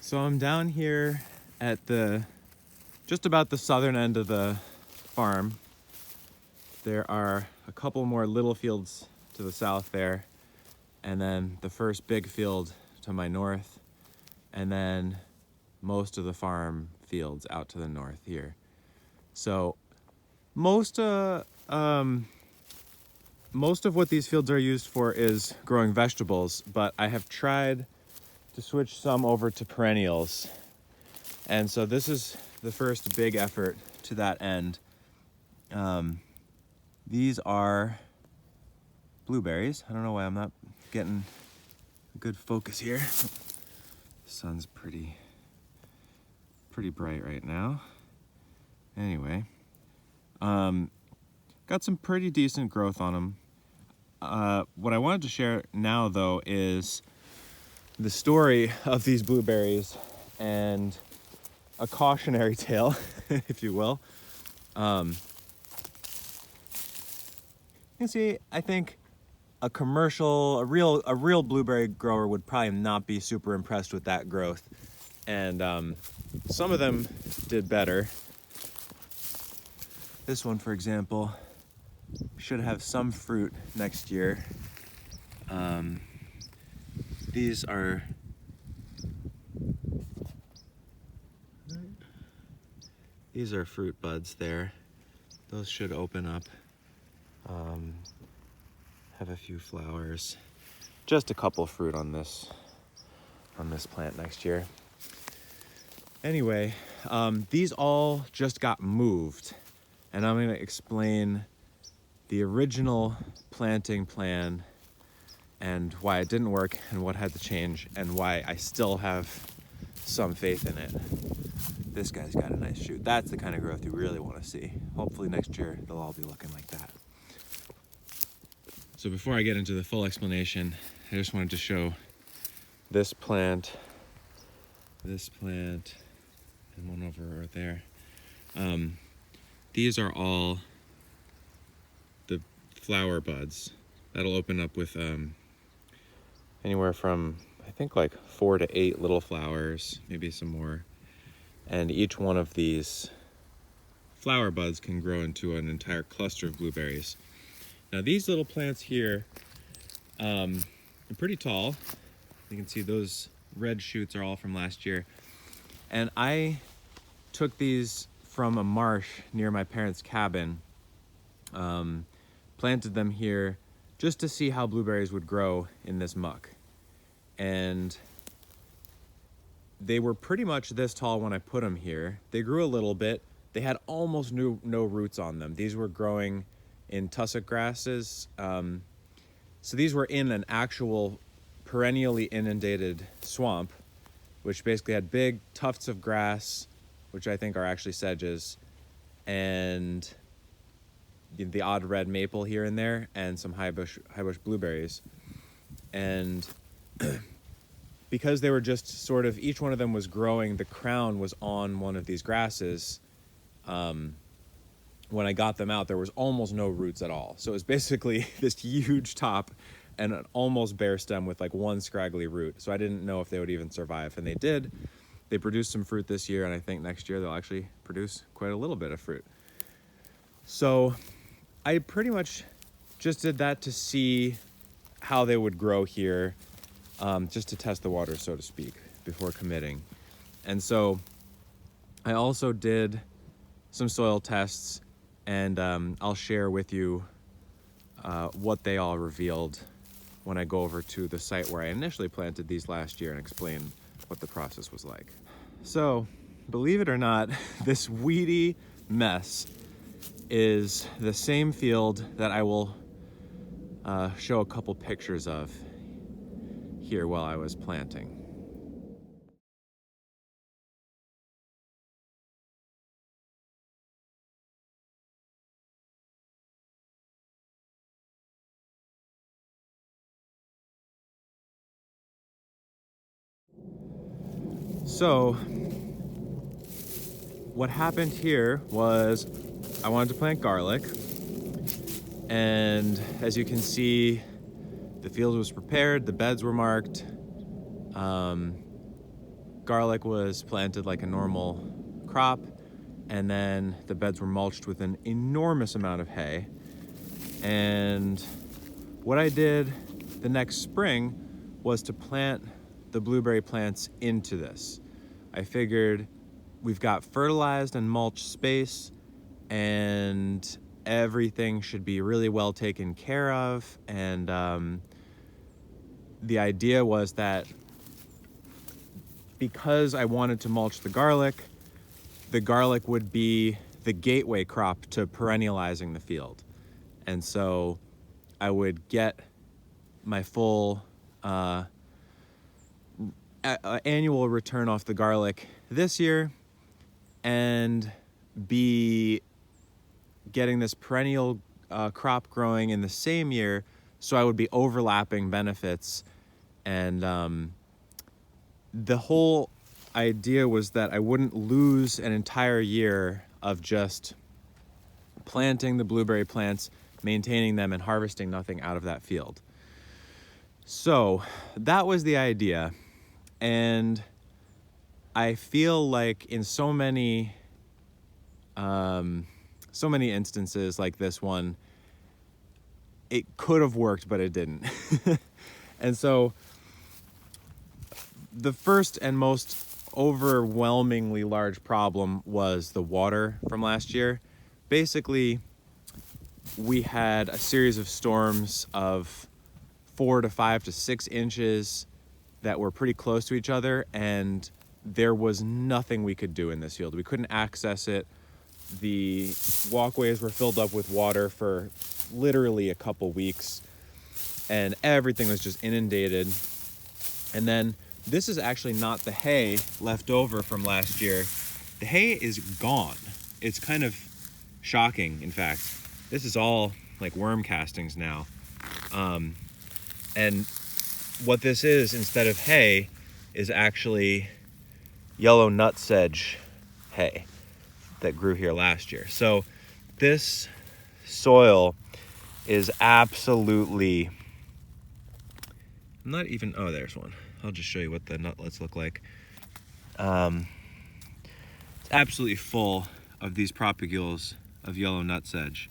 So I'm down here at just about the southern end of the farm. There are a couple more little fields to the south there, and then the first big field to my north, and then most of the farm fields out to the north here. So most of what these fields are used for is growing vegetables, but I have tried to switch some over to perennials. And so this is the first big effort to that end. These are blueberries. I don't know why I'm not getting a good focus here. The sun's pretty bright right now. Anyway, got some pretty decent growth on them. What I wanted to share now though is the story of these blueberries and a cautionary tale, if you will. You see, I think a real blueberry grower would probably not be super impressed with that growth. And some of them did better. This one, for example, should have some fruit next year. These are fruit buds there. Those should open up. Have a few flowers. Just a couple fruit on this plant next year. Anyway, these all just got moved, and I'm going to explain the original planting plan and why it didn't work and what had to change and why I still have some faith in it. This guy's got a nice shoot. That's the kind of growth you really want to see. Hopefully next year they'll all be looking like that. So before I get into the full explanation, I just wanted to show this plant, and one over right there. These are all the flower buds. That'll open up with anywhere from, I think, like 4 to 8 little flowers, maybe some more. And each one of these flower buds can grow into an entire cluster of blueberries. Now these little plants here are pretty tall. You can see those red shoots are all from last year. And I took these from a marsh near my parents' cabin, planted them here just to see how blueberries would grow in this muck. And they were pretty much this tall when I put them here. They grew a little bit. They had almost no roots on them. These were growing in tussock grasses. So these were in an actual perennially inundated swamp, which basically had big tufts of grass, which I think are actually sedges, and the odd red maple here and there, and some high bush blueberries. And because they were just sort of, each one of them was growing, the crown was on one of these grasses. When I got them out, there was almost no roots at all. So it was basically this huge top and an almost bare stem with like one scraggly root. So I didn't know if they would even survive, and they did. They produced some fruit this year, and I think next year they'll actually produce quite a little bit of fruit. So I pretty much just did that to see how they would grow here, just to test the water, so to speak, before committing. And so I also did some soil tests, and I'll share with you what they all revealed when I go over to the site where I initially planted these last year and explain what the process was like. So, believe it or not, this weedy mess is the same field that I will show a couple pictures of here while I was planting. So what happened here was I wanted to plant garlic, and as you can see, the field was prepared, the beds were marked, garlic was planted like a normal crop, and then the beds were mulched with an enormous amount of hay. And what I did the next spring was to plant the blueberry plants into this. I figured we've got fertilized and mulched space, and everything should be really well taken care of. And the idea was that because I wanted to mulch the garlic would be the gateway crop to perennializing the field. And so I would get my full annual return off the garlic this year and be getting this perennial crop growing in the same year, so I would be overlapping benefits. And the whole idea was that I wouldn't lose an entire year of just planting the blueberry plants, maintaining them, and harvesting nothing out of that field. So that was the idea. And I feel like in so many instances like this one, it could have worked, but it didn't. And so the first and most overwhelmingly large problem was the water from last year. Basically, we had a series of storms of 4 to 5 to 6 inches that were pretty close to each other, and there was nothing we could do in this field. We couldn't access it. The walkways were filled up with water for literally a couple weeks, and everything was just inundated. And then this is actually not the hay left over from last year. The hay is gone. It's kind of shocking, in fact. This is all like worm castings now. And what this is, instead of hay, is actually yellow nutsedge hay that grew here last year. So this soil is absolutely, not even, oh, there's one. I'll just show you what the nutlets look like. It's absolutely full of these propagules of yellow nutsedge.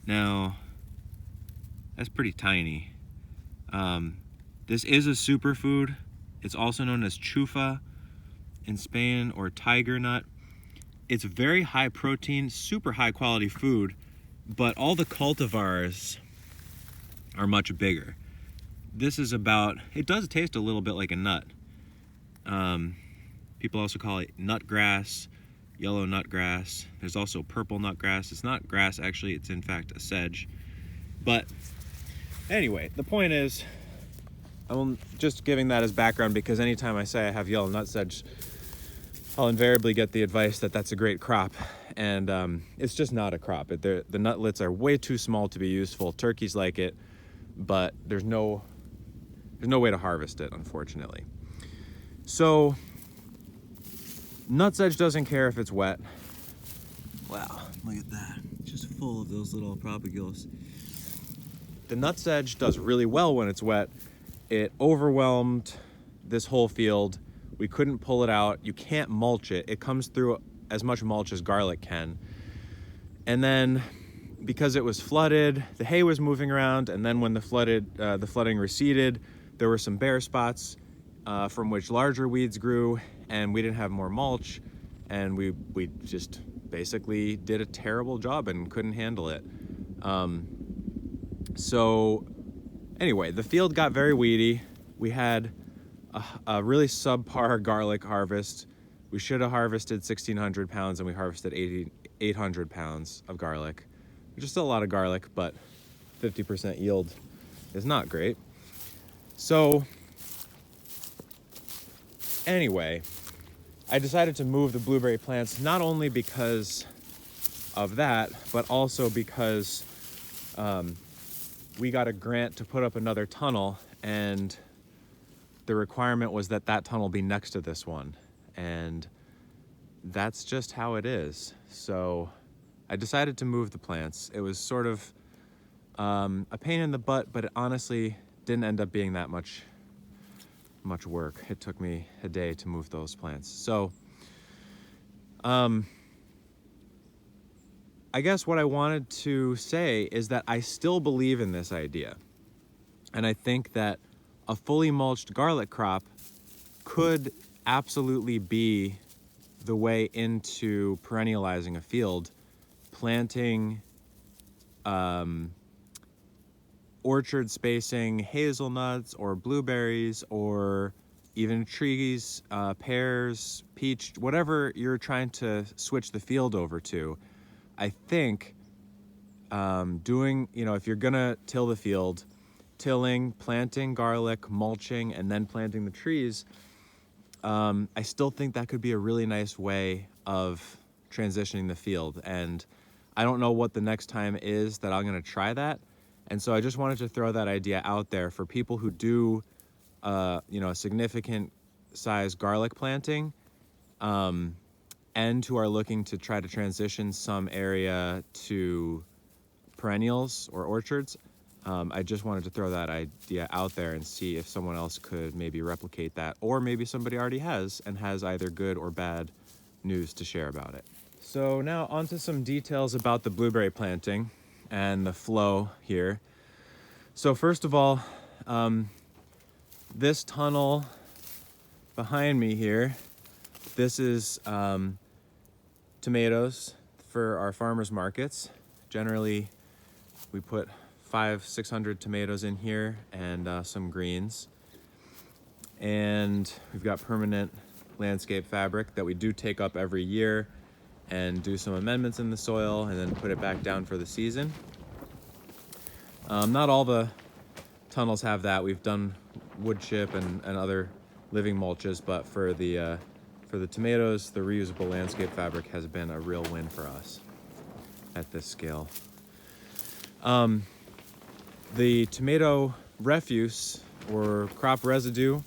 Now, that's pretty tiny. This is a superfood. It's also known as chufa in Spain, or tiger nut. It's very high protein, super high quality food, but all the cultivars are much bigger. This is about, it does taste a little bit like a nut. People also call it nutgrass, yellow nutgrass. There's also purple nutgrass. It's not grass, actually. It's in fact a sedge. But anyway, the point is, I'm just giving that as background because anytime I say I have yellow nutsedge, I'll invariably get the advice that that's a great crop. And it's just not a crop. The nutlets are way too small to be useful. Turkeys like it, but there's no way to harvest it, unfortunately. So nutsedge doesn't care if it's wet. Wow, look at that. It's just full of those little propagules. The nutsedge does really well when it's wet. It overwhelmed this whole field. We couldn't pull it out. You can't mulch it. It comes through as much mulch as garlic can. And then because it was flooded, the hay was moving around, and then when the flooding receded, there were some bare spots from which larger weeds grew, and we didn't have more mulch, and we just basically did a terrible job and couldn't handle it. So anyway, the field got very weedy. We had a really subpar garlic harvest. We should have harvested 1,600 pounds, and we harvested 800 pounds of garlic, which is still a lot of garlic, but 50% yield is not great. So anyway, I decided to move the blueberry plants, not only because of that, but also because we got a grant to put up another tunnel, and the requirement was that that tunnel be next to this one. And that's just how it is. So I decided to move the plants. It was sort of a pain in the butt, but it honestly didn't end up being that much much work. It took me a day to move those plants. So I guess what I wanted to say is that I still believe in this idea. And I think that a fully mulched garlic crop could absolutely be the way into perennializing a field, planting orchard spacing hazelnuts or blueberries or even trees, pears, peach, whatever you're trying to switch the field over to. I think doing, if you're gonna till the field, tilling, planting garlic, mulching, and then planting the trees, I still think that could be a really nice way of transitioning the field. And I don't know what the next time is that I'm gonna try that. And so I just wanted to throw that idea out there for people who do, a significant size garlic planting, and who are looking to try to transition some area to perennials or orchards. I just wanted to throw that idea out there and see if someone else could maybe replicate that, or maybe somebody already has and has either good or bad news to share about it. So now onto some details about the blueberry planting and the flow here. So first of all, this tunnel behind me here, this is tomatoes for our farmers markets. Generally, we put 500-600 tomatoes in here and some greens. And we've got permanent landscape fabric that we do take up every year and do some amendments in the soil and then put it back down for the season. Not all the tunnels have that. We've done wood chip and other living mulches, but for the tomatoes, the reusable landscape fabric has been a real win for us at this scale. The tomato refuse or crop residue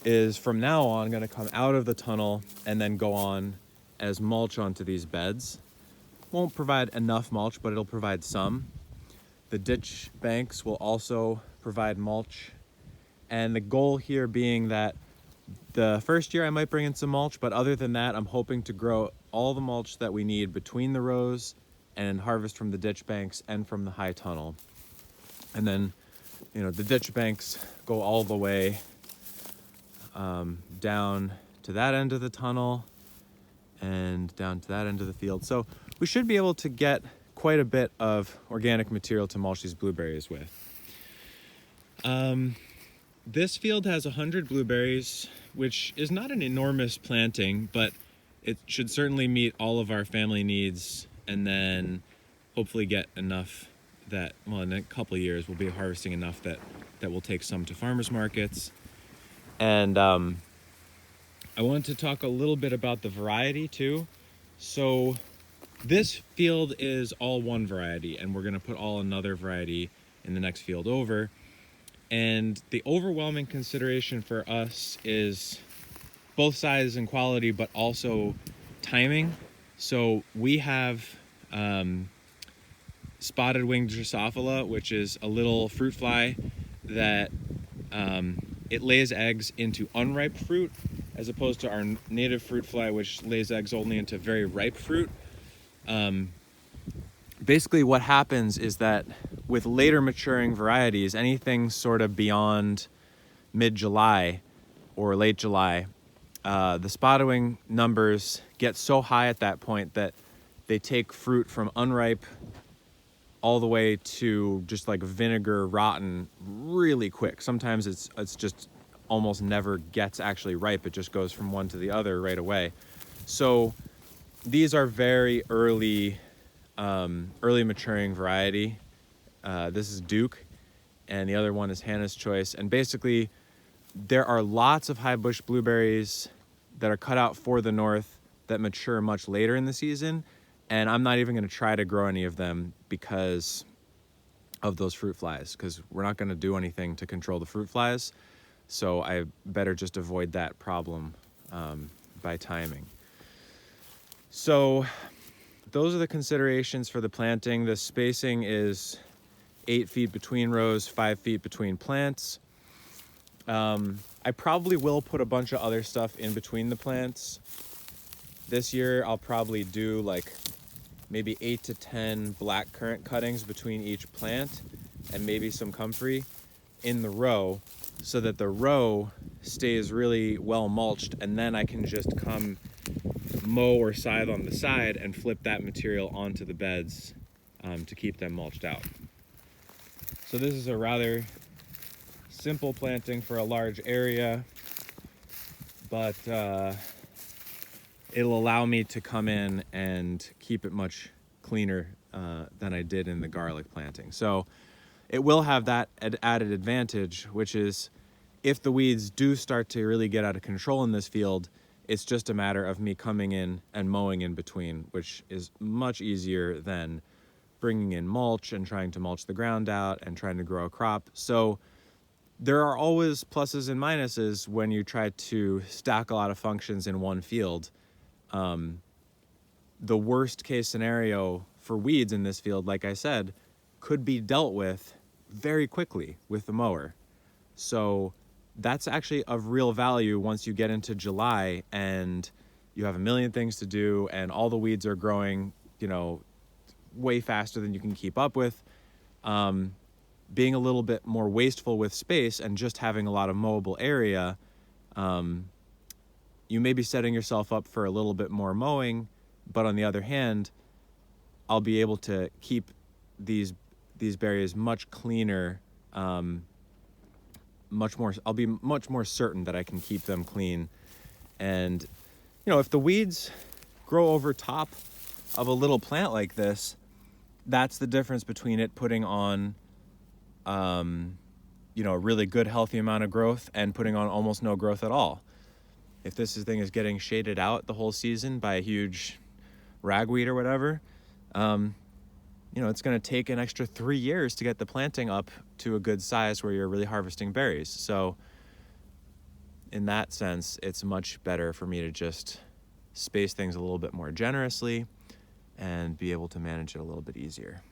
is from now on going to come out of the tunnel and then go on as mulch onto these beds. Won't provide enough mulch, but it'll provide some. The ditch banks will also provide mulch. And the goal here being that the first year I might bring in some mulch, but other than that, I'm hoping to grow all the mulch that we need between the rows and harvest from the ditch banks and from the high tunnel. And then, the ditch banks go all the way down to that end of the tunnel and down to that end of the field. So we should be able to get quite a bit of organic material to mulch these blueberries with. This field has 100 blueberries, which is not an enormous planting, but it should certainly meet all of our family needs, and then hopefully get enough that, in a couple of years, we'll be harvesting enough that we'll take some to farmers markets. And I wanted to talk a little bit about the variety too. So this field is all one variety, and we're going to put all another variety in the next field over. And the overwhelming consideration for us is both size and quality, but also timing. So we have spotted winged Drosophila, which is a little fruit fly that it lays eggs into unripe fruit, as opposed to our native fruit fly, which lays eggs only into very ripe fruit. Basically what happens is that with later maturing varieties, anything sort of beyond mid-July or late July, the spotted wing numbers get so high at that point that they take fruit from unripe all the way to just like vinegar rotten really quick. Sometimes it's just almost never gets actually ripe. It just goes from one to the other right away. So these are very early maturing variety. This is Duke, and the other one is Hannah's Choice. And basically, there are lots of high bush blueberries that are cut out for the north that mature much later in the season. And I'm not even going to try to grow any of them because of those fruit flies, because we're not going to do anything to control the fruit flies. So I better just avoid that problem by timing. So those are the considerations for the planting. The spacing is 8 feet between rows, 5 feet between plants. I probably will put a bunch of other stuff in between the plants. This year I'll probably do like maybe 8 to 10 black currant cuttings between each plant, and maybe some comfrey in the row, so that the row stays really well mulched, and then I can just come mow or scythe on the side and flip that material onto the beds to keep them mulched out. So this is a rather simple planting for a large area, but it'll allow me to come in and keep it much cleaner than I did in the garlic planting. So it will have that added advantage, which is if the weeds do start to really get out of control in this field, it's just a matter of me coming in and mowing in between, which is much easier than bringing in mulch and trying to mulch the ground out and trying to grow a crop. So there are always pluses and minuses when you try to stack a lot of functions in one field. The worst case scenario for weeds in this field, like I said, could be dealt with very quickly with the mower. So that's actually of real value once you get into July and you have a million things to do and all the weeds are growing, way faster than you can keep up with. Being a little bit more wasteful with space and just having a lot of mowable area, you may be setting yourself up for a little bit more mowing, but on the other hand, I'll be able to keep these berries much cleaner, I'll be much more certain that I can keep them clean. And, if the weeds grow over top of a little plant like this, that's the difference between it putting on, a really good, healthy amount of growth and putting on almost no growth at all. If this thing is getting shaded out the whole season by a huge ragweed or whatever, it's going to take an extra 3 years to get the planting up to a good size where you're really harvesting berries. So in that sense, it's much better for me to just space things a little bit more generously and be able to manage it a little bit easier.